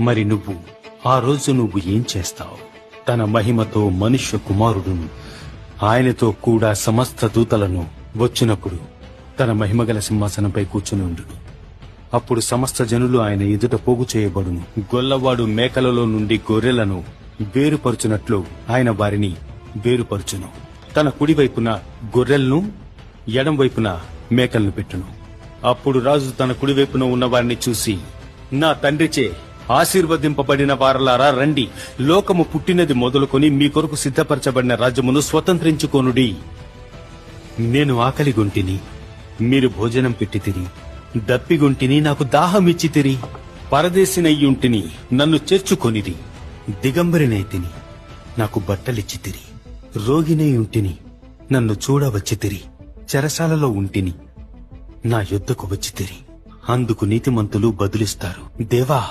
మరి ఆ రోజు నువ్వు ఏం చేస్తావు? తన మహిమతో మనుష్య కుమారుడును ఆయనతో కూడా సమస్త దూతలను వచ్చినప్పుడు తన మహిమగల సింహాసనంపై కూర్చుని ఉండును. అప్పుడు సమస్త జనులు ఆయన ఎదుట పోగు చేయబడును. గొల్లవాడు మేకలలో నుండి గొర్రెలను వేరుపరుచునట్లు ఆయన వారిని వేరుపరుచును. తన కుడివైపున గొర్రెలను ఎడం వైపున మేకలను పెట్టును. అప్పుడు రాజు తన కుడివైపున ఉన్న వారిని చూసి, నా తండ్రిచే ఆశీర్వదింపబడిన వారలారా రండి, లోకము పుట్టినది మొదలుకొని మీ కొరకు సిద్ధపరచబడిన రాజ్యమును స్వతంత్రించుకొనుడి. నేను ఆకలిగొంటిని, మీరు భోజనం పెట్టితిరి. దప్పిగొంటిని, నాకు దాహమిచ్చితిరి. పరదేశినయ్యుంటిని, నన్ను చేర్చుకొనిది. దిగంబరినైతిని, నాకు బట్టలిచ్చితిరి. రోగినై ఉంటిని, నన్ను చూడవచ్చితిరి. చెరసాలలో ఉంటిని, నా యొద్దకు వచ్చితిరి. అందుకు నీతిమంతులు బదులిస్తారు, దేవా